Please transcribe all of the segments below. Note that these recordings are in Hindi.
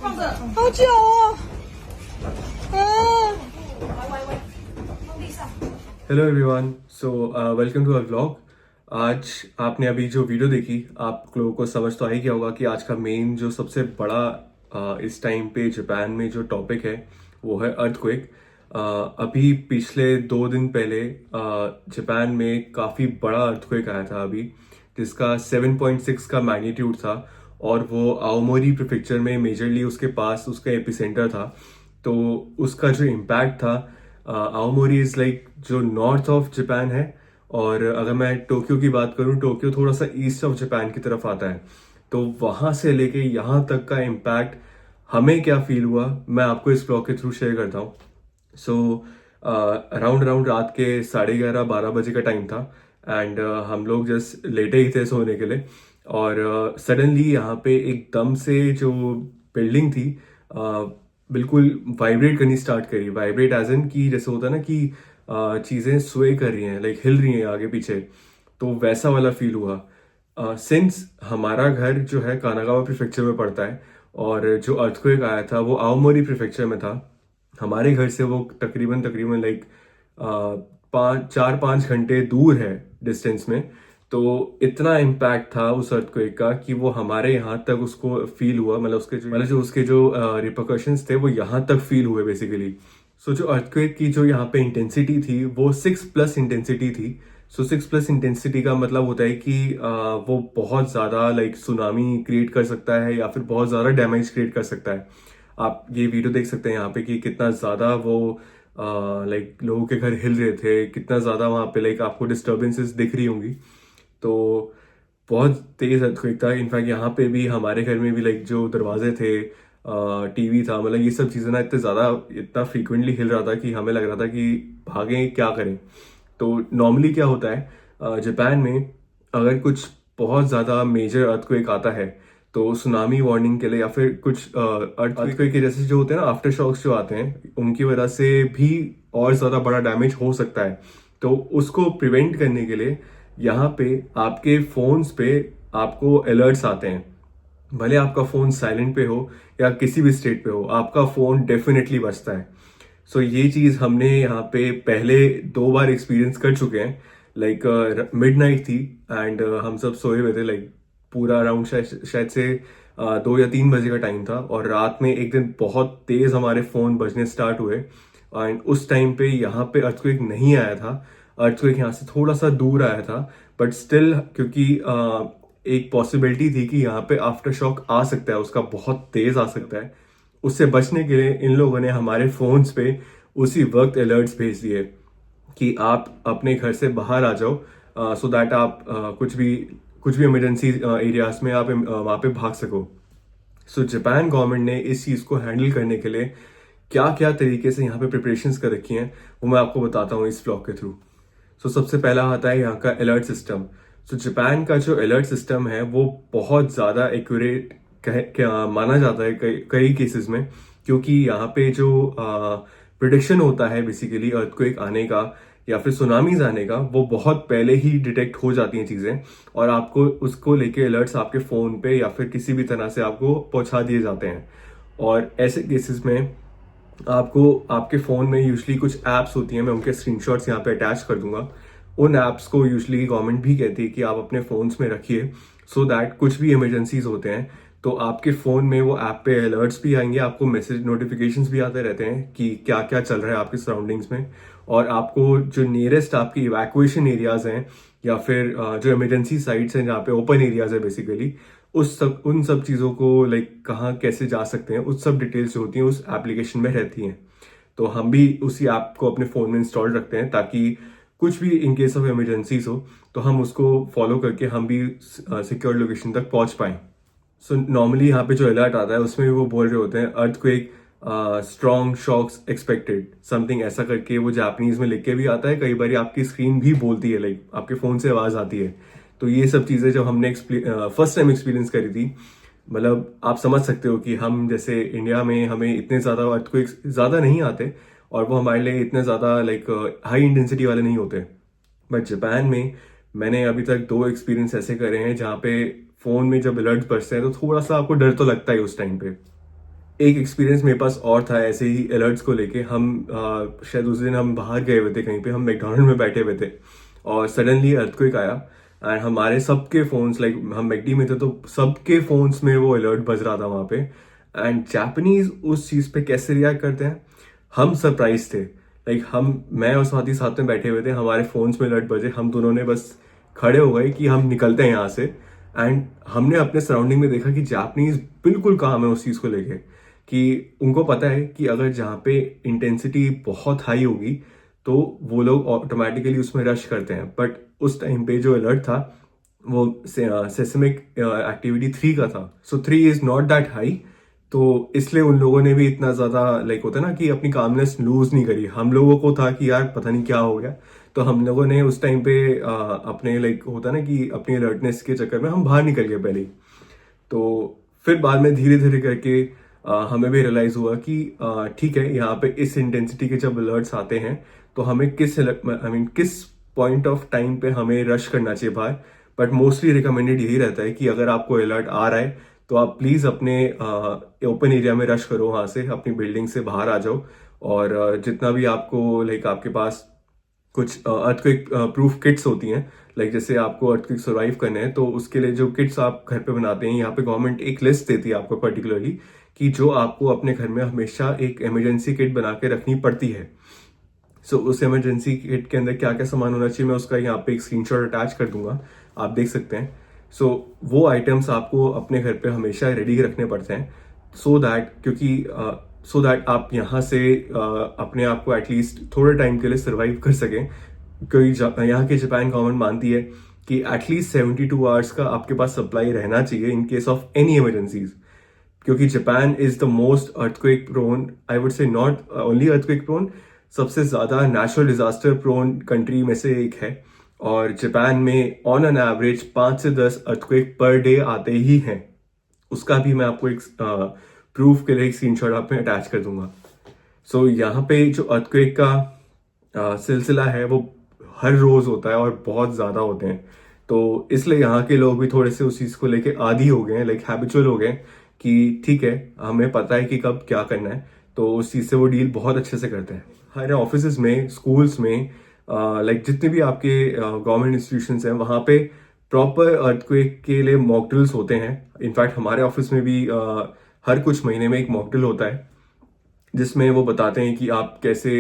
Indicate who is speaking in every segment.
Speaker 1: 好久哦。
Speaker 2: हेलो everyone, so welcome to our vlog. आज आपने अभी जो वीडियो देखी, आप लोगों को समझ तो आ ही गया होगा कि आज का मेन जो सबसे बड़ा इस टाइम पे जापान में जो टॉपिक है वो है अर्थक्वेक। अभी पिछले 2 दिन पहले जापान में काफ़ी बड़ा अर्थक्वेक आया था अभी, जिसका 7.6 का मैग्नीट्यूड था। और वो आओमोरी प्रिफेक्चर में मेजरली उसके पास उसका एपिसेंटर था। तो उसका जो इम्पैक्ट था, आओमोरी इज लाइक जो नॉर्थ ऑफ जापान है। और अगर मैं टोक्यो की बात करूं, टोक्यो थोड़ा सा ईस्ट ऑफ जापान की तरफ आता है। तो वहां से लेके यहाँ तक का इम्पैक्ट हमें क्या फील हुआ, मैं आपको इस ब्लॉग के थ्रू शेयर करता हूँ। सो अराउंड अराउंड रात के 11:30-12 बजे का टाइम था। एंड हम लोग जस्ट लेटे ही थे सोने के लिए। और सडनली यहाँ पे एकदम से जो बिल्डिंग थी बिल्कुल वाइब्रेट करनी स्टार्ट करी। वाइब्रेट एज इन की जैसे होता है ना कि चीज़ें स्वे कर रही हैं, लाइक हिल रही हैं आगे पीछे। तो वैसा वाला फील हुआ। सिंस हमारा घर जो है कानागावा प्रिफेक्चर में पड़ता है, और जो अर्थक्वेक आया था वो आओमोरी प्रिफेक्चर में था। हमारे घर से वो तकरीबन तकरीबन लाइक 4-5 घंटे दूर है डिस्टेंस में। तो इतना इम्पैक्ट था उस अर्थक्वेक का कि वो हमारे यहाँ तक उसको फील हुआ, मतलब उसके जो रिपरकशंस थे वो यहाँ तक फील हुए बेसिकली। सो जो अर्थक्वेक की जो यहाँ पे इंटेंसिटी थी वो 6+ इंटेंसिटी थी। सो 6+ इंटेंसिटी का मतलब होता है कि वो बहुत ज़्यादा लाइक सुनामी क्रिएट कर सकता है या फिर बहुत ज़्यादा डैमेज क्रिएट कर सकता है। आप ये वीडियो देख सकते हैं यहाँ पे कि कितना ज़्यादा वो लाइक लोगों के घर हिल रहे थे, कितना ज़्यादा वहाँ पे लाइक आपको डिस्टर्बेंसेस दिख रही होंगी। तो बहुत तेज अर्थक्वेक था। इनफैक्ट यहाँ पे भी हमारे घर में भी लाइक जो दरवाजे थे, टीवी था, मतलब ये सब चीज़ें ना इतना फ्रीक्वेंटली हिल रहा था कि हमें लग रहा था कि भागें क्या करें। तो नॉर्मली क्या होता है जापान में, अगर कुछ बहुत ज़्यादा मेजर अर्थक्वेक आता है तो सुनामी वार्निंग के लिए या फिर कुछ अर्थक्वेक के जैसे जो होते हैं ना आफ्टर शॉक्स जो आते हैं, उनकी वजह से भी और ज़्यादा बड़ा डैमेज हो सकता है। तो उसको प्रिवेंट करने के लिए यहाँ पे आपके फोन्स पे आपको अलर्ट्स आते हैं। भले आपका फोन साइलेंट पे हो या किसी भी स्टेट पे हो, आपका फोन डेफिनेटली बजता है। सो ये चीज हमने यहाँ पे पहले 2 बार एक्सपीरियंस कर चुके हैं। लाइक मिडनाइट थी एंड हम सब सोए हुए थे, लाइक पूरा अराउंड शायद से 2 या 3 बजे का टाइम था। और रात में एक दिन बहुत तेज हमारे फोन बजने स्टार्ट हुए। एंड उस टाइम पे यहाँ पे अर्थक्वेक नहीं आया था, अर्थक्वेक यहाँ से थोड़ा सा दूर आया था। बट स्टिल क्योंकि एक पॉसिबिलिटी थी कि यहाँ पे आफ्टर शॉक आ सकता है, उसका बहुत तेज आ सकता है। उससे बचने के लिए इन लोगों ने हमारे फोन्स पे उसी वक्त अलर्ट्स भेज दिए कि आप अपने घर से बाहर आ जाओ, सो दैट आप कुछ भी इमरजेंसी एरियाज में आप वहाँ पे भाग सको। सो जापान गवर्नमेंट ने इस चीज़ को हैंडल करने के लिए क्या क्या तरीके से यहाँ पे प्रिपरेशंस कर रखी हैं, वो मैं आपको बताता हूँ इस ब्लॉग के थ्रू। सो सबसे पहला आता है यहाँ का अलर्ट सिस्टम। सो जापान का जो अलर्ट सिस्टम है वो बहुत ज़्यादा एक्यूरेट माना जाता है कई कई केसेस में। क्योंकि यहाँ पे जो प्रिडिक्शन होता है बेसिकली अर्थक्वेक आने का या फिर सुनामीज आने का, वो बहुत पहले ही डिटेक्ट हो जाती हैं चीज़ें। और आपको उसको लेके अलर्ट्स आपके फ़ोन पे या फिर किसी भी तरह से आपको पहुंचा दिए जाते हैं। और ऐसे केसेस में आपको आपके फ़ोन में यूजली कुछ ऐप्स होती हैं, मैं उनके स्क्रीनशॉट्स यहाँ पे अटैच कर दूंगा। उन ऐप्स को यूजली गवर्नमेंट भी कहती है कि आप अपने फ़ोन्स में रखिए, सो दैट कुछ भी इमरजेंसीज होते हैं तो आपके फ़ोन में वो ऐप पे अलर्ट्स भी आएंगे, आपको मैसेज नोटिफिकेशंस भी आते रहते हैं कि क्या क्या चल रहा है आपके सराउंडिंग्स में। और आपको जो नियरेस्ट आपकी इवैक्यूएशन एरियाज हैं या फिर जो इमरजेंसी साइट्स हैं जहाँ पे ओपन एरियाज है बेसिकली, उन सब चीज़ों को लाइक कहाँ कैसे जा सकते हैं, उस सब डिटेल्स जो होती हैं उस एप्लीकेशन में रहती हैं। तो हम भी उसी ऐप को अपने फ़ोन में इंस्टॉल रखते हैं ताकि कुछ भी इन केस ऑफ इमरजेंसीज हो तो हम उसको फॉलो करके हम भी सिक्योर लोकेशन तक पहुंच पाएं। सो नॉर्मली यहाँ पे जो अलर्ट आता है उसमें भी वो बोल रहे होते हैं earthquake strong shocks expected, something ऐसा करके वो जापानीज में लिख के भी आता है। कई बार आपकी स्क्रीन भी बोलती है, लाइक आपके फ़ोन से आवाज़ आती है। तो ये सब चीज़ें जब हमने फर्स्ट टाइम एक्सपीरियंस करी थी, मतलब आप समझ सकते हो कि हम जैसे इंडिया में हमें इतने ज़्यादा अर्थक्वेक्स ज़्यादा नहीं आते और वो हमारे लिए इतने ज़्यादा लाइक हाई इंटेंसिटी वाले नहीं होते। बट जापान में मैंने अभी तक 2 एक्सपीरियंस ऐसे करे हैं जहाँ पे फ़ोन में जब अलर्ट बजते हैं तो थोड़ा सा आपको डर तो लगता है उस टाइम पे। एक एक्सपीरियंस मेरे पास और था ऐसे ही अलर्ट्स को लेके। हम शायद उस दिन हम बाहर गए हुए थे कहीं पे, हम मैकडोनल्ड में बैठे हुए थे और सडनली अर्थक्वेक आया एंड हमारे सबके फोन्स, लाइक हम मैकडी में थे तो सबके फोन्स में वो अलर्ट बज रहा था वहां पे। एंड जापानीज उस चीज पे कैसे रिएक्ट करते हैं, हम सरप्राइज थे। लाइक मैं और स्वाति साथ में बैठे हुए थे, हमारे फोन्स में अलर्ट बजे, हम दोनों ने बस खड़े हो गए कि हम निकलते हैं यहाँ से। एंड हमने अपने सराउंडिंग में देखा कि जापानीज बिल्कुल काम है उस चीज को लेके, कि उनको पता है कि अगर जहाँ पे इंटेंसिटी बहुत हाई होगी तो वो लोग ऑटोमेटिकली उसमें रश करते हैं। बट उस टाइम पे जो अलर्ट था वो सेस्मिक एक्टिविटी 3 का था, सो 3 इज नॉट दैट हाई। तो इसलिए उन लोगों ने भी इतना ज्यादा लाइक होता है ना कि अपनी कामनेस लूज नहीं करी। हम लोगों को था कि यार पता नहीं क्या हो गया, तो हम लोगों ने उस टाइम पे अपने लाइक होता है ना कि अपनी अलर्टनेस के चक्कर में हम बाहर निकल गए पहले ही। तो फिर बाद में धीरे धीरे करके हमें भी रियलाइज हुआ कि ठीक है, यहाँ पे इस इंटेंसिटी के जब अलर्ट्स आते हैं तो हमें किस पॉइंट ऑफ टाइम पे हमें रश करना चाहिए बाहर। बट मोस्टली रिकमेंडेड यही रहता है कि अगर आपको अलर्ट आ रहा है तो आप प्लीज अपने ओपन एरिया में रश करो, वहां से अपनी बिल्डिंग से बाहर आ जाओ। और जितना भी आपको लाइक आपके पास कुछ अर्थक्वेक प्रूफ किट्स होती हैं, लाइक जैसे आपको अर्थक्वेक सर्वाइव करने हैं तो उसके लिए जो किट्स आप घर पे बनाते हैं, यहाँ पे गवर्नमेंट एक लिस्ट देती है आपको पर्टिकुलरली कि जो आपको अपने घर में हमेशा एक इमरजेंसी किट बना के रखनी पड़ती है। सो उस इमरजेंसी किट के अंदर क्या क्या सामान होना चाहिए, मैं उसका यहाँ पे एक स्क्रीनशॉट अटैच कर दूंगा, आप देख सकते हैं। सो वो आइटम्स आपको अपने घर पे हमेशा रेडी रखने पड़ते हैं, सो दैट क्योंकि सो दैट आप यहाँ से अपने आप को एटलीस्ट थोड़े टाइम के लिए सर्वाइव कर सकें। क्योंकि यहाँ की जापान गवर्नमेंट मानती है कि एटलीस्ट 72 आवर्स का आपके पास सप्लाई रहना चाहिए in case of any emergencies. क्योंकि Japan is the most earthquake prone, I would say not only earthquake prone, सबसे ज्यादा नेचुरल डिजास्टर प्रोन कंट्री में से एक है। और जापान में ऑन एन एवरेज 5 से 10 अर्थक्वेक पर डे आते ही हैं। उसका भी मैं आपको एक प्रूफ के लिए एक स्क्रीनशॉट आप में अटैच कर दूंगा। सो यहाँ पे जो अर्थक्वेक का सिलसिला है वो हर रोज होता है और बहुत ज्यादा होते हैं। तो इसलिए यहाँ के लोग भी थोड़े से उस चीज को लेके आदी हो गए हैं, लाइक हैबिचुअल हो गए हैं कि ठीक है हमें पता है कि कब क्या करना है, तो उस चीज से वो डील बहुत अच्छे से करते हैं। हमारे ऑफिस में, स्कूल्स में, लाइक जितने भी आपके गवर्नमेंट इंस्टीट्यूशंस हैं वहाँ पे प्रॉपर अर्थक्वेक के लिए मॉक ड्रिल्स होते हैं। इनफैक्ट हमारे ऑफिस में भी हर कुछ महीने में एक मॉक ड्रिल होता है जिसमें वो बताते हैं कि आप कैसे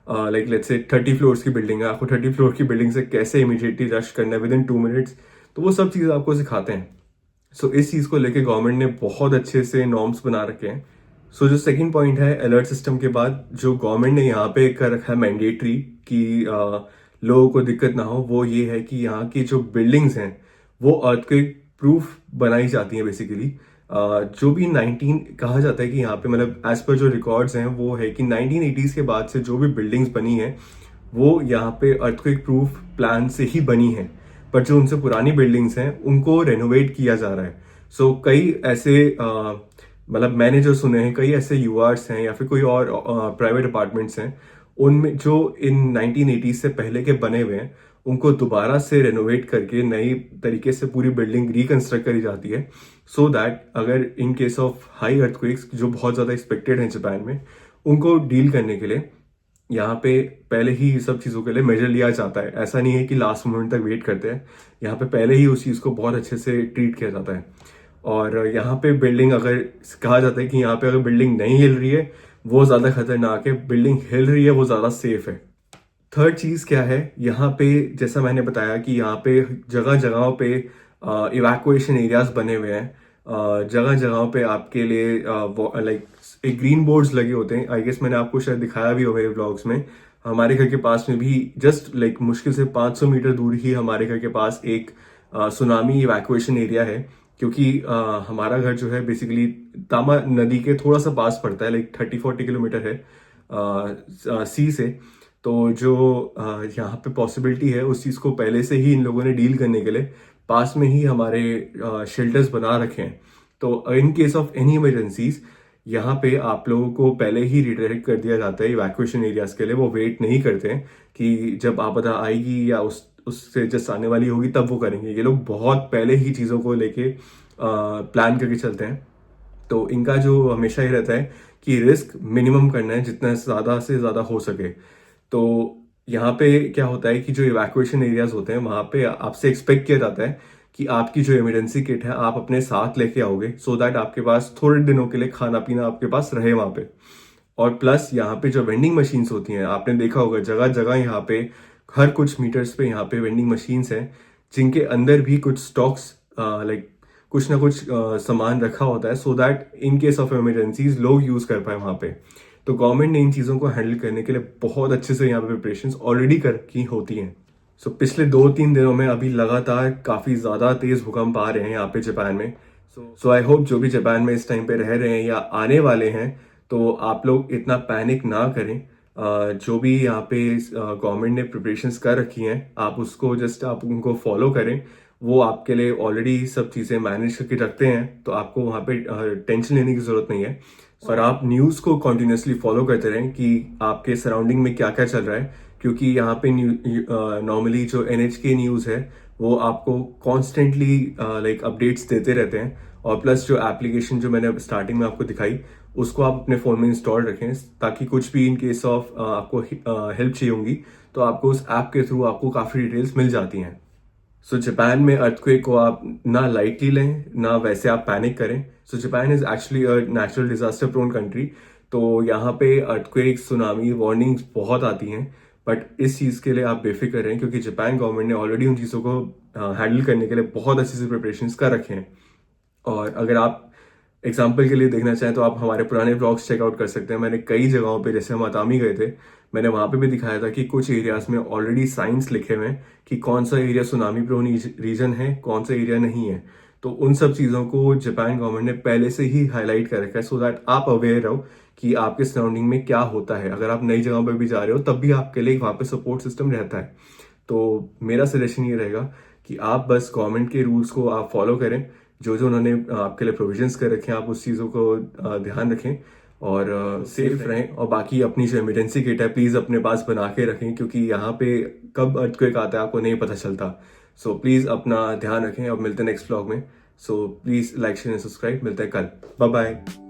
Speaker 2: लाइक लेट्स से 30 फ्लोर्स की बिल्डिंग है, आपको 30 फ्लोर की बिल्डिंग से कैसे इमीडिएटली रश करना है विद इन 2 मिनट्स। तो वो सब चीज़ आपको सिखाते हैं। सो इस चीज़ को लेके गवर्नमेंट ने बहुत अच्छे से नॉर्म्स बना रखे हैं। सो जो सेकंड पॉइंट है अलर्ट सिस्टम के बाद, जो गवर्नमेंट ने यहाँ पे कर रखा है मैंडेटरी कि लोगों को दिक्कत ना हो, वो ये है कि यहाँ की जो बिल्डिंग्स हैं वो अर्थक्वेक प्रूफ बनाई जाती हैं बेसिकली। जो भी 19 कहा जाता है कि यहाँ पे मतलब एज पर जो रिकॉर्ड्स हैं वो है कि 1980s के बाद से जो भी बिल्डिंग्स बनी हैं वो यहाँ पे अर्थक्वेक प्रूफ प्लान से ही बनी हैं। पर जो उनसे पुरानी बिल्डिंग्स हैं उनको रेनोवेट किया जा रहा है। सो कई ऐसे मतलब मैंने जो सुने हैं, कई ऐसे यूआरस हैं या फिर कोई और प्राइवेट अपार्टमेंट्स हैं उनमें जो इन 1980 से पहले के बने हुए हैं उनको दोबारा से रेनोवेट करके नई तरीके से पूरी बिल्डिंग रिकंस्ट्रक्ट करी जाती है। सो दैट अगर इन केस ऑफ हाई अर्थक्वेक्स जो बहुत ज्यादा एक्सपेक्टेड हैं जापान में, उनको डील करने के लिए यहाँ पे पहले ही सब चीज़ों के लिए मेजर लिया जाता है। ऐसा नहीं है कि लास्ट मोमेंट तक वेट करते हैं, यहाँ पे पहले ही उस चीज़ को बहुत अच्छे से ट्रीट किया जाता है। और यहाँ पे बिल्डिंग, अगर कहा जाता है कि यहाँ पे अगर बिल्डिंग नहीं हिल रही है वो ज़्यादा खतरनाक है, बिल्डिंग हिल रही है वो ज़्यादा सेफ है। थर्ड चीज़ क्या है, यहाँ पे जैसा मैंने बताया कि यहाँ पे जगह जगहों पे इवैक्यूएशन एरियाज बने हुए हैं। जगह जगहों पे आपके लिए लाइक एक ग्रीन बोर्ड्स लगे होते हैं। आई गेस मैंने आपको शायद दिखाया भी हो मेरे ब्लॉग्स में। हमारे घर के पास में भी जस्ट लाइक मुश्किल से 500 मीटर दूर ही हमारे घर के पास एक सुनामी इवैक्यूएशन एरिया है। क्योंकि हमारा घर जो है बेसिकली तामा नदी के थोड़ा सा पास पड़ता है, लाइक 30-40 किलोमीटर है सी से। तो जो यहाँ पे पॉसिबिलिटी है उस चीज़ को पहले से ही इन लोगों ने डील करने के लिए पास में ही हमारे शेल्टर्स बना रखे हैं। तो इन केस ऑफ एनी इमरजेंसीज यहाँ पे आप लोगों को पहले ही रिडायरेक्ट कर दिया जाता है इवैक्यूएशन एरियाज के लिए। वो वेट नहीं करते हैं कि जब आपदा आएगी या उससे जस्ट आने वाली होगी तब वो करेंगे। ये लोग बहुत पहले ही चीज़ों को लेके प्लान करके चलते हैं। तो इनका जो हमेशा ही रहता है कि रिस्क मिनिमम करना है जितना ज़्यादा से ज़्यादा हो सके। तो यहाँ पे क्या होता है कि जो इवैक्यूएशन एरियाज होते हैं वहाँ पे आपसे एक्सपेक्ट किया जाता है कि आपकी जो इमरजेंसी किट है आप अपने साथ लेके आओगे, सो दैट आपके पास थोड़े दिनों के लिए खाना पीना आपके पास रहे वहाँ पे। और प्लस यहाँ पे जो वेंडिंग मशीन्स होती हैं, आपने देखा होगा जगह जगह यहाँ पे हर कुछ मीटर्स पे यहाँ पे वेंडिंग मशीन्स हैं जिनके अंदर भी कुछ स्टॉक्स लाइक कुछ ना कुछ सामान रखा होता है, so that in case of emergencies लोग यूज कर पाए वहाँ पे। तो गवर्नमेंट ने इन चीज़ों को हैंडल करने के लिए बहुत अच्छे से यहाँ पे प्रिपरेशंस ऑलरेडी कर की होती हैं। सो पिछले 2-3 दिनों में अभी लगातार काफ़ी ज़्यादा तेज़ भूकंप आ रहे हैं यहाँ पे जापान में। सो आई होप जो भी जापान में इस टाइम पे रह रहे हैं या आने वाले हैं, तो आप लोग इतना पैनिक ना करें। जो भी यहाँ पे गवर्नमेंट ने प्रिपरेशंस कर रखी हैं आप उसको जस्ट आप उनको फॉलो करें। वो आपके लिए ऑलरेडी सब चीज़ें मैनेज करके रखते हैं, तो आपको वहाँ पे टेंशन लेने की ज़रूरत नहीं है। और आप न्यूज़ को कॉन्टिन्यूसली फॉलो करते रहें कि आपके सराउंडिंग में क्या क्या चल रहा है, क्योंकि यहाँ पे नॉर्मली जो NHK न्यूज़ है वो आपको कॉन्स्टेंटली लाइक अपडेट्स देते रहते हैं। और प्लस जो एप्लीकेशन जो मैंने स्टार्टिंग में आपको दिखाई उसको आप अपने फ़ोन में इंस्टॉल रखें, ताकि कुछ भी इन केस ऑफ आपको हेल्प चाहिए होंगी तो आपको उस ऐप के थ्रू आपको काफ़ी डिटेल्स मिल जाती हैं। सो जापान में अर्थक्वेक को आप ना लाइटली लें ना वैसे आप पैनिक करें। So Japan is actually a natural disaster prone country. तो यहाँ पे अर्थक्वेक सुनामी वार्निंग्स बहुत आती हैं, बट इस चीज़ के लिए आप बेफिक्र रहें क्योंकि जापान गवर्नमेंट ने ऑलरेडी उन चीज़ों को हैंडल करने के लिए बहुत अच्छे से प्रिपरेशंस कर रखे हैं। और अगर आप एग्जाम्पल के लिए देखना चाहें तो आप हमारे पुराने ब्लॉग्स चेकआउट कर सकते हैं। मैंने कई जगहों पे, जैसे हम अतामी गए थे, मैंने वहाँ पे भी दिखाया था कि कुछ एरियाज में ऑलरेडी साइंस लिखे हुए हैं कि कौन सा एरिया सुनामी प्रोन रीजन है, कौन सा एरिया नहीं है। तो उन सब चीज़ों को जापान गवर्नमेंट ने पहले से ही हाईलाइट कर रखा है, सो दैट आप अवेयर रहो कि आपके सराउंडिंग में क्या होता है। अगर आप नई जगह पर भी जा रहे हो तब भी आपके लिए वहाँ पे सपोर्ट सिस्टम रहता है। तो मेरा सजेशन ये रहेगा कि आप बस गवर्नमेंट के रूल्स को आप फॉलो करें, जो जो उन्होंने आपके लिए प्रोविजंस कर रखे हैं आप उस चीज़ों को ध्यान रखें और सेफ रहें। और बाकी अपनी जो इमरजेंसी किट है प्लीज़ अपने पास बना के रखें, क्योंकि यहाँ पे कब अर्थक्वेक आता है आपको नहीं पता चलता। सो प्लीज़ अपना ध्यान रखें। अब मिलते हैं नेक्स्ट व्लॉग में। So please like share and subscribe. मिलते हैं कल। Bye bye.